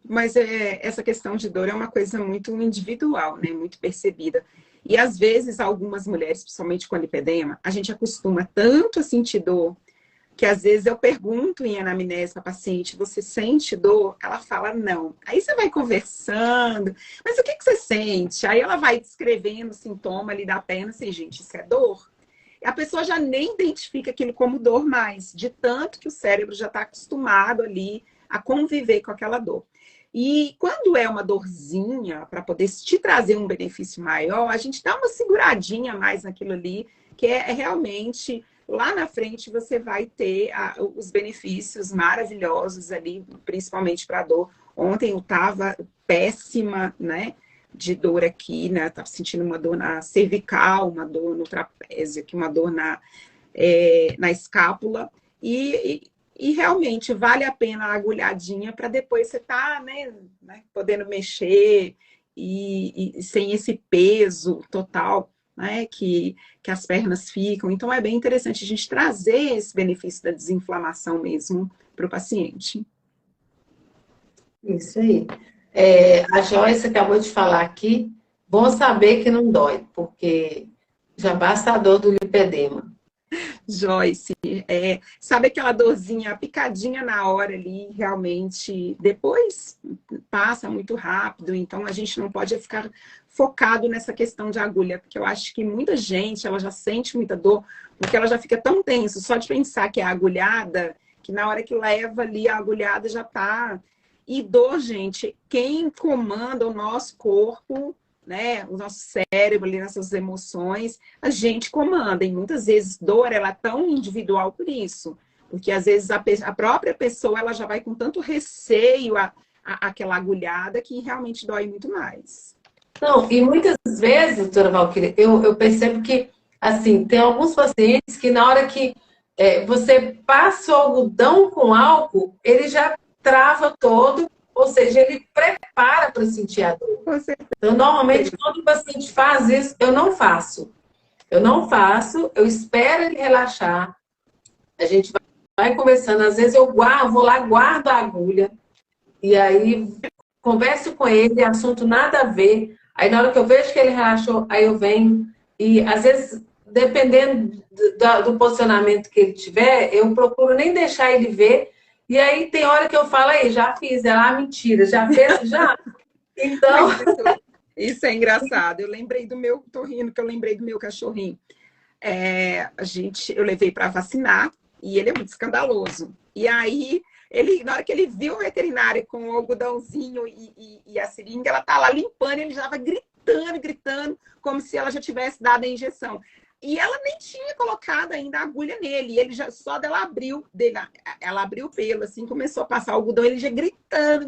Mas essa questão de dor é uma coisa muito individual, né? Muito percebida. E às vezes, algumas mulheres, principalmente com lipedema, a gente acostuma tanto a sentir dor, que às vezes eu pergunto em anamnese para a paciente, você sente dor? Ela fala, não. Aí você vai conversando, mas o que você sente? Aí ela vai descrevendo o sintoma ali da perna, assim, gente, isso é dor? A pessoa já nem identifica aquilo como dor mais, de tanto que o cérebro já está acostumado ali a conviver com aquela dor. E quando é uma dorzinha, para poder te trazer um benefício maior, a gente dá uma seguradinha mais naquilo ali, que é realmente lá na frente você vai ter os benefícios maravilhosos ali, principalmente para a dor, Ontem eu estava péssima, né? De dor aqui, né? Estava sentindo uma dor na cervical, uma dor no trapézio, aqui, uma dor na escápula. E realmente vale a pena a agulhadinha para depois você estar, né, podendo mexer e sem esse peso total, né, que as pernas ficam. Então é bem interessante a gente trazer esse benefício da desinflamação mesmo para o paciente. Isso aí. A Joyce acabou de falar aqui, bom saber que não dói, porque já basta a dor do lipedema. Joyce, sabe aquela dorzinha picadinha na hora ali, realmente, depois passa muito rápido, então a gente não pode ficar focado nessa questão de agulha, porque eu acho que muita gente, ela já sente muita dor, porque ela já fica tão tenso, só de pensar que é agulhada, que na hora que leva ali a agulhada já tá... E dor, gente, quem comanda o nosso corpo, né, o nosso cérebro ali, nossas emoções, a gente comanda. E muitas vezes dor, ela é tão individual por isso. Porque às vezes a própria pessoa, ela já vai com tanto receio àquela agulhada que realmente dói muito mais. Não, e muitas vezes, doutora Valquíria, eu percebo que, assim, tem alguns pacientes que na hora que você passa o algodão com álcool, ele já trava todo, ou seja, ele prepara para sentir a dor. Então, normalmente, quando o paciente faz isso, eu não faço. Eu não faço, eu espero ele relaxar. A gente vai conversando. Às vezes eu vou lá, guardo a agulha, e aí converso com ele, assunto nada a ver. Aí na hora que eu vejo que ele relaxou, aí eu venho. E às vezes, dependendo do posicionamento que ele tiver, eu procuro nem deixar ele ver. E aí tem hora que eu falo, aí, já fiz. Ela, mentira, já fez? Já? Então... Isso é engraçado. Eu lembrei do meu, tô rindo que eu lembrei do meu cachorrinho. Eu levei para vacinar e ele é muito escandaloso. E aí, na hora que ele viu o veterinário com o algodãozinho e a seringa, ela tá lá limpando, ele já estava gritando, como se ela já tivesse dado a injeção. E ela nem tinha colocado ainda a agulha nele. E ele já, só dela abriu, ela abriu o pelo, assim, começou a passar o algodão, ele já gritando,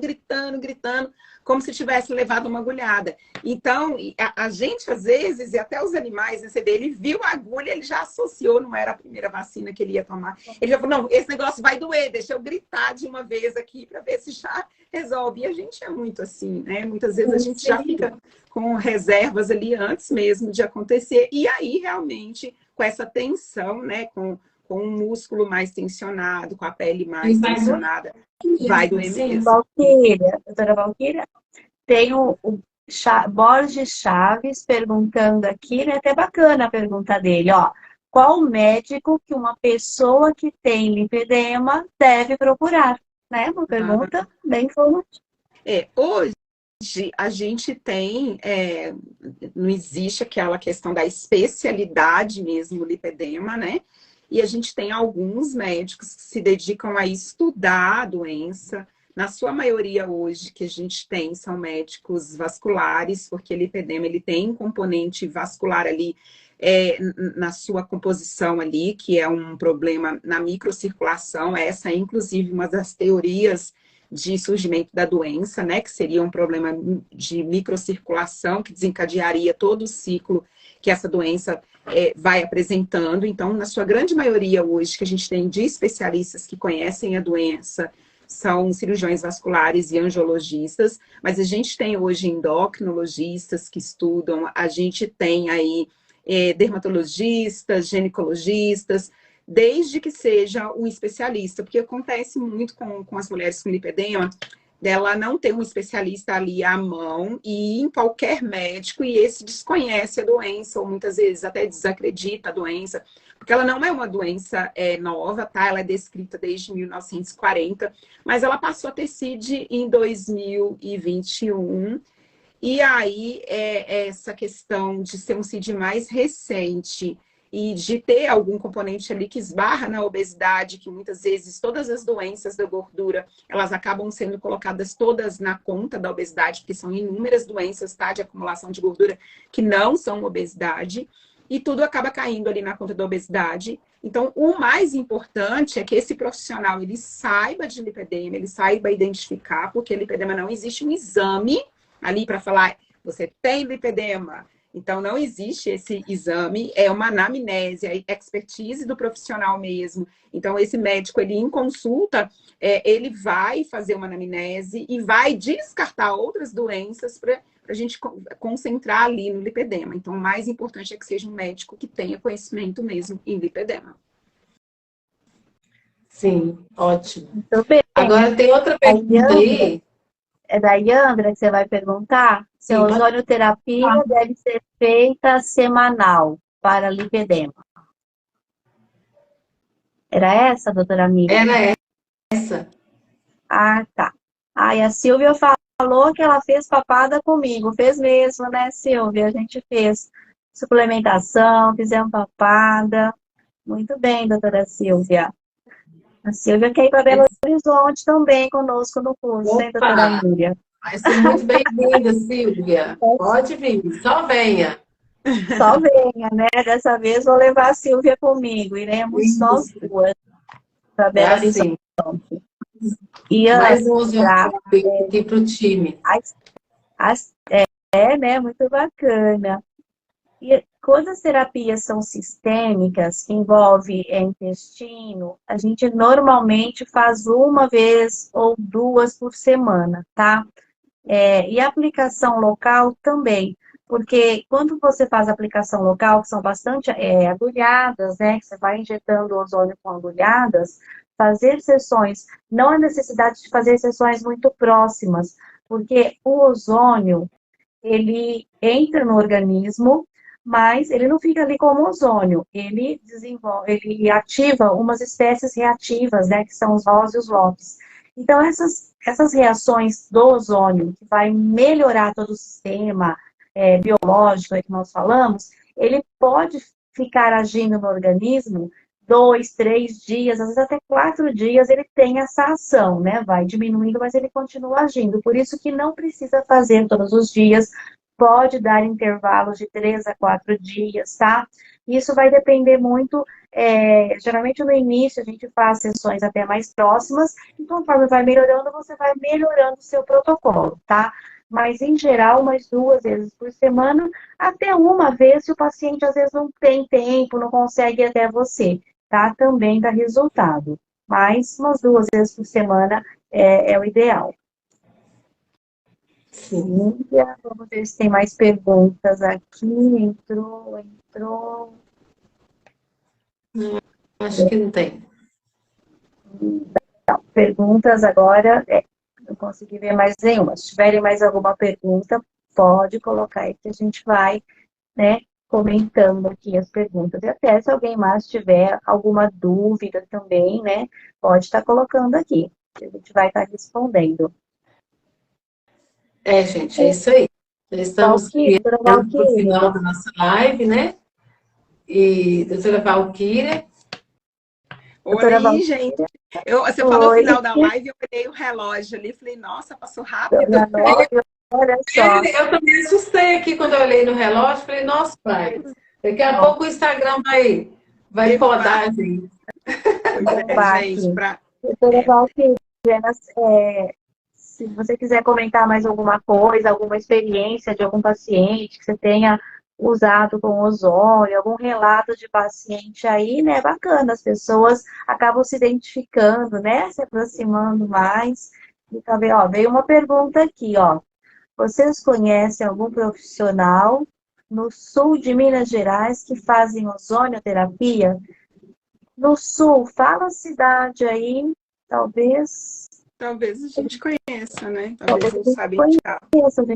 como se tivesse levado uma agulhada. Então, a gente, às vezes, e até os animais, ele viu a agulha, ele já associou, não era a primeira vacina que ele ia tomar. Ele já falou, não, esse negócio vai doer, deixa eu gritar de uma vez aqui para ver se já resolve. E a gente é muito assim, né? Muitas vezes a gente já fica com reservas ali antes mesmo de acontecer. E aí, realmente, com essa tensão, né? Com o músculo mais tensionado, com a pele mais tensionada, vai doer mesmo. Doutora Valquíria, tem o Borges Chaves perguntando aqui, né? Até bacana a pergunta dele, ó. Qual médico que uma pessoa que tem lipedema deve procurar? Né? Uma pergunta bem informativa. Hoje a gente tem, não existe aquela questão da especialidade mesmo, lipedema, né? E a gente tem alguns médicos que se dedicam a estudar a doença. Na sua maioria hoje que a gente tem são médicos vasculares, porque o lipedema ele tem um componente vascular ali na sua composição ali, que é um problema na microcirculação. Essa é inclusive uma das teorias de surgimento da doença, né? Que seria um problema de microcirculação que desencadearia todo o ciclo que essa doença vai apresentando. Então, na sua grande maioria hoje, que a gente tem de especialistas que conhecem a doença, são cirurgiões vasculares e angiologistas, mas a gente tem hoje endocrinologistas que estudam, a gente tem aí dermatologistas, ginecologistas, desde que seja um especialista, porque acontece muito com as mulheres com lipedema, dela não ter um especialista ali à mão e ir em qualquer médico e esse desconhece a doença ou muitas vezes até desacredita a doença, porque ela não é uma doença nova, tá? Ela é descrita desde 1940, mas ela passou a ter CID em 2021 e aí essa questão de ser um CID mais recente e de ter algum componente ali que esbarra na obesidade, que muitas vezes todas as doenças da gordura, elas acabam sendo colocadas todas na conta da obesidade, porque são inúmeras doenças, tá, de acumulação de gordura que não são obesidade. e tudo acaba caindo ali na conta da obesidade. Então, o mais importante é que esse profissional ele saiba de lipedema, ele saiba identificar, porque lipedema não existe um exame ali para falar, você tem lipedema. Então, não existe esse exame, é uma anamnese, a expertise do profissional mesmo. Então, esse médico, ele em consulta, ele vai fazer uma anamnese e vai descartar outras doenças para a gente concentrar ali no lipedema. Então, o mais importante é que seja um médico que tenha conhecimento mesmo em lipedema. Sim, ótimo. Muito bem. Agora tem outra pergunta aí. É da Yandra que você vai perguntar? Se a ozonioterapia deve ser feita semanal para lipedema. Era essa, doutora Miriam? Era essa. Ah, tá. Aí a Silvia falou que ela fez papada comigo. Fez mesmo, né, Silvia? A gente fez suplementação, fizemos papada. Muito bem, doutora Silvia. A Silvia quer ir para Belo Horizonte também conosco no curso, hein, doutora Miriam? Vai ser muito bem-vinda, Silvia. Pode vir, só venha. Só venha, né? Dessa vez vou levar a Silvia comigo. Iremos nós duas para Belo Horizonte. E mais um ozonioterapeuta aqui para o time. Né? Muito bacana. E quando as terapias são sistêmicas, que envolve intestino, a gente normalmente faz uma vez ou duas por semana, tá? E a aplicação local também, porque quando você faz a aplicação local, que são bastante agulhadas, né? Que você vai injetando o ozônio com agulhadas, fazer sessões, não há necessidade de fazer sessões muito próximas, porque o ozônio, ele entra no organismo, mas ele não fica ali como ozônio, ele ativa umas espécies reativas, né, que são os ROS e os LOPs. Então, essas reações do ozônio, que vai melhorar todo o sistema biológico que nós falamos, ele pode ficar agindo no organismo 2, 3 dias, às vezes até 4 dias ele tem essa ação, né? Vai diminuindo, mas ele continua agindo. Por isso que não precisa fazer todos os dias, pode dar intervalos de 3 a 4 dias, tá? Isso vai depender muito, geralmente no início a gente faz sessões até mais próximas, e conforme vai melhorando, você vai melhorando o seu protocolo, tá? Mas, em geral, umas 2 vezes por semana, até uma vez, se o paciente às vezes não tem tempo, não consegue ir até você, tá? Também dá resultado. Mas, umas 2 vezes por semana é o ideal. Sim. Vamos ver se tem mais perguntas aqui. Entrou. Não, acho que não tem. Então, perguntas agora, não consegui ver mais nenhuma. Se tiverem mais alguma pergunta, pode colocar aí que a gente vai, né, comentando aqui as perguntas. E até se alguém mais tiver alguma dúvida também, né, pode estar colocando aqui, que a gente vai estar respondendo. Gente, é isso aí. Já estamos para o final da nossa live, né? E doutora Valquíria. Oi, gente. Você falou final da live, eu olhei o relógio ali e falei, nossa, passou rápido. Olha só. Eu também assustei aqui quando eu olhei no relógio, falei, nossa, pai, daqui a pouco o Instagram vai rodar, gente. Doutora Valquíria, se você quiser comentar mais alguma coisa, alguma experiência de algum paciente que você tenha usado com ozônio, algum relato de paciente aí, né? Bacana, as pessoas acabam se identificando, né? Se aproximando mais. E também, veio uma pergunta aqui, Vocês conhecem algum profissional no sul de Minas Gerais que fazem ozonioterapia? No sul, fala a cidade aí, talvez. Talvez a gente conheça, né? Talvez não saiba indicar.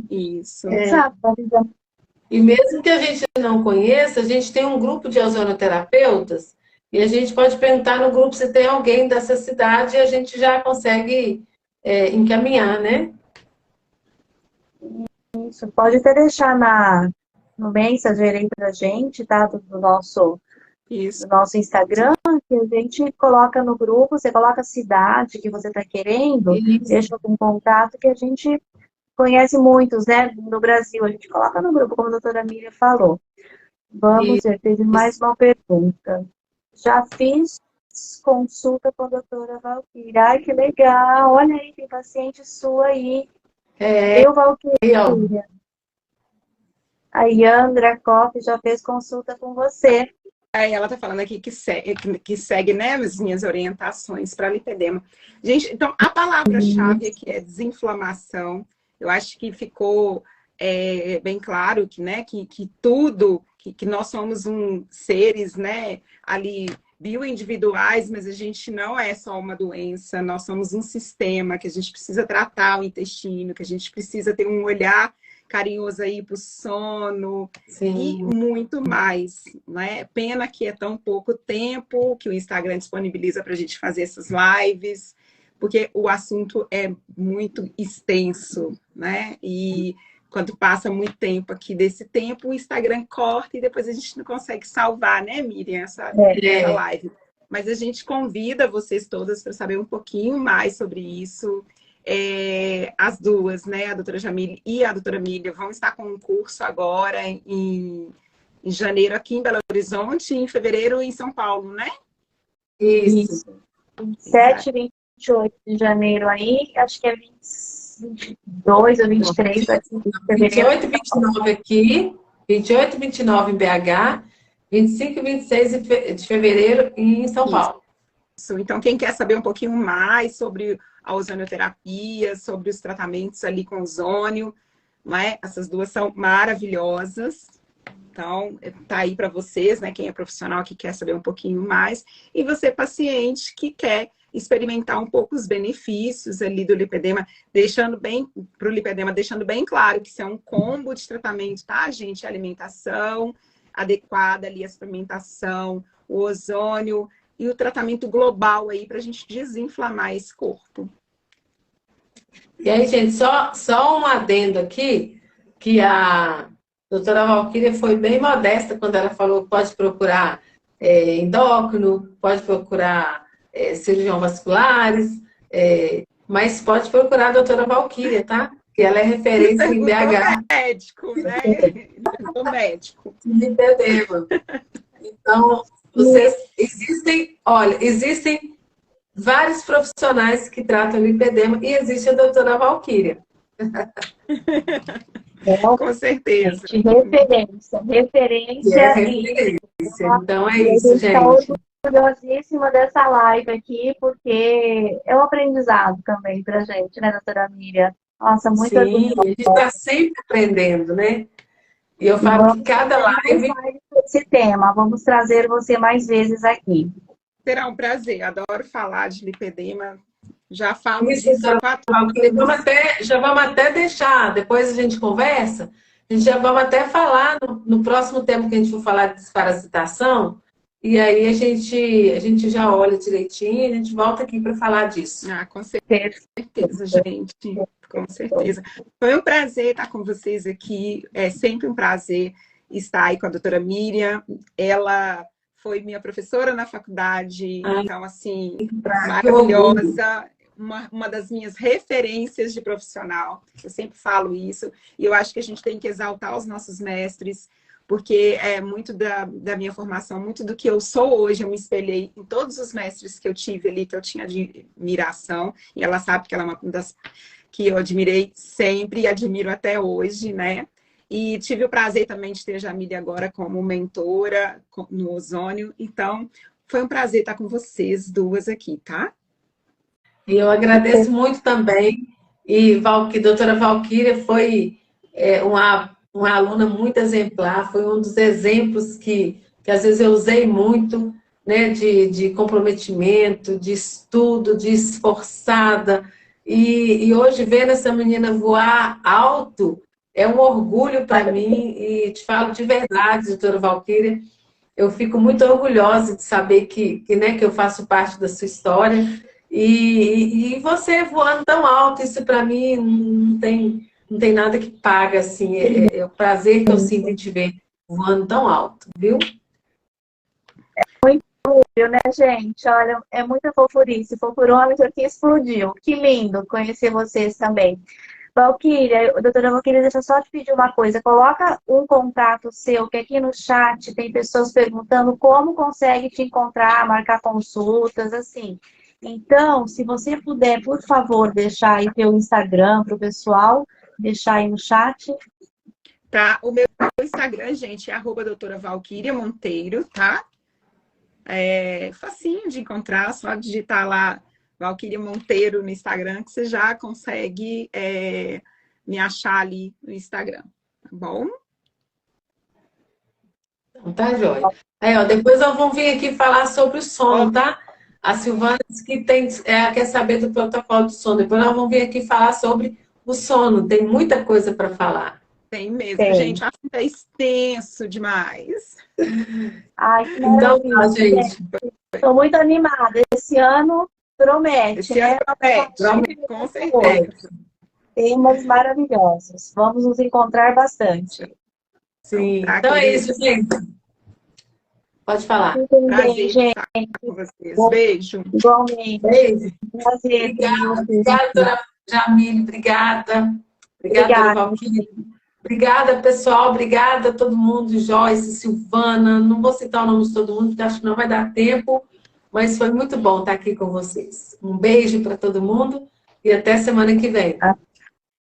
Isso. Exato. E mesmo que a gente não conheça, a gente tem um grupo de ozonoterapeutas e a gente pode perguntar no grupo se tem alguém dessa cidade e a gente já consegue encaminhar, né? Isso, pode até deixar no Messenger aí pra gente, tá? Do nosso Instagram, que a gente coloca no grupo, você coloca a cidade que você está querendo, deixa com contato, que a gente conhece muitos, né? No Brasil, a gente coloca no grupo, como a doutora Miriam falou. Vamos E ver, teve mais uma pergunta. Já fiz consulta com a doutora Valquíria. Ai, que legal. Olha aí, tem paciente sua aí. Eu, aí, ó, Valquíria. A Yandra Koff já fez consulta com você. Aí ela está falando aqui que segue, né, as minhas orientações para lipedema. Gente, então a palavra-chave aqui é desinflamação. Eu acho que ficou bem claro que, né, que tudo, que nós somos seres, né, ali bioindividuais, mas a gente não é só uma doença, nós somos um sistema que a gente precisa tratar o intestino, que a gente precisa ter um olhar carinhoso aí para o sono e sim. muito mais, né? Pena que é tão pouco tempo que o Instagram disponibiliza para a gente fazer essas lives, porque o assunto é muito extenso, né? E quando passa muito tempo aqui desse tempo, o Instagram corta e depois a gente não consegue salvar, né, Miriam, essa live. Mas a gente convida vocês todas para saber um pouquinho mais sobre isso. As duas, né, a doutora Jamile e a doutora Mília, vão estar com um curso agora em janeiro aqui em Belo Horizonte e em fevereiro em São Paulo, né? Isso. 27 e 28 de janeiro aí, acho que é 22 ou 23 aqui em fevereiro. 28 e 29 aqui, 28 e 29 em BH, 25 e 26 de fevereiro em São Paulo. Então, quem quer saber um pouquinho mais sobre a ozonioterapia, sobre os tratamentos ali com ozônio, né? Essas duas são maravilhosas. Então, tá aí para vocês, né? Quem é profissional que quer saber um pouquinho mais. E você, paciente, que quer experimentar um pouco os benefícios ali do lipedema, deixando bem claro que isso é um combo de tratamento, tá, gente? A alimentação adequada ali, a suplementação, o ozônio e o tratamento global aí para a gente desinflamar esse corpo. E aí, gente, só um adendo aqui, que a doutora Valquíria foi bem modesta quando ela falou que pode procurar endócrino, pode procurar cirurgião vasculares, mas pode procurar a doutora Valquíria, tá? Que ela é referência em BH. Médico, né? Do médico. Lipedema. Então, existem vários profissionais que tratam lipedema e existe a doutora Valquíria. Com certeza. Referência. Então é isso, gente. Estou orgulhosíssima dessa live aqui, porque é um aprendizado também pra gente, né, doutora Miriam? Nossa, muito orgulhosa. A gente está sempre aprendendo, né? E eu falo que cada live... Esse tema, vamos trazer você mais vezes aqui. Será um prazer, adoro falar de lipedema. Já falo isso, disso há 4 anos. Já vamos até deixar, depois a gente conversa, a gente já vamos até falar no próximo tema que a gente for falar de desparasitação, e aí a gente já olha direitinho e a gente volta aqui para falar disso. Com certeza, gente. Com certeza. Foi um prazer estar com vocês aqui. É sempre um prazer estar aí com a doutora Miriam. Ela foi minha professora na faculdade, então, assim, maravilhosa. Uma das minhas referências de profissional. Eu sempre falo isso. E eu acho que a gente tem que exaltar os nossos mestres, porque é muito da minha formação, muito do que eu sou hoje, eu me espelhei em todos os mestres que eu tive ali, que eu tinha admiração, e ela sabe que ela é uma das que eu admirei sempre e admiro até hoje, né? E tive o prazer também de ter a Jamile agora como mentora no ozônio, então foi um prazer estar com vocês duas aqui, tá? E eu agradeço muito também, e doutora Valquíria foi uma aluna muito exemplar, foi um dos exemplos que às vezes eu usei muito, né, de comprometimento, de estudo, de esforçada. E hoje, vendo essa menina voar alto, é um orgulho para mim. E te falo de verdade, doutora Valquíria, eu fico muito orgulhosa de saber que eu faço parte da sua história. E você voando tão alto, isso para mim não tem nada que paga, assim, é o prazer que eu sinto em te ver voando tão alto, viu? Muito orgulho, né, gente? Olha, é muita fofurice, fofurômetro que explodiu. Que lindo conhecer vocês também. Valquíria, doutora Valquíria, deixa eu só te pedir uma coisa. Coloca um contato seu, que aqui no chat tem pessoas perguntando como consegue te encontrar, marcar consultas, assim. Então, se você puder, por favor, deixar aí teu Instagram para o pessoal, deixar aí no chat. Tá? O meu Instagram, gente, é @doutora Valquíria Monteiro, tá? É facinho de encontrar, só digitar lá Valquíria Monteiro no Instagram, que você já consegue me achar ali no Instagram, tá bom? Então, tá, joia. Aí, ó, depois nós vamos vir aqui falar sobre o sono, tá? A Silvana disse que quer saber do protocolo do sono. Depois nós vamos vir aqui falar sobre o sono. Tem muita coisa para falar. Tem mesmo, Tem. gente. Acho que é extenso demais. Ai, que Então, tá, maravilha. gente. Estou muito animada. Esse ano promete, Esse ano promete, com certeza. Temas maravilhosos. Vamos nos encontrar bastante. Sim. Tá, Então é queridos. isso, gente. Pode falar. Muito bem, Prazer gente. estar com vocês. Beijo. Igualmente. Beijo. Prazer. Obrigada, doutora Jamile. Obrigada. Obrigada, doutora Valquíria. Obrigada, pessoal. Obrigada a todo mundo. Joyce, Silvana. Não vou citar o nome de todo mundo, porque acho que não vai dar tempo. Mas foi muito bom estar aqui com vocês. Um beijo para todo mundo e até semana que vem.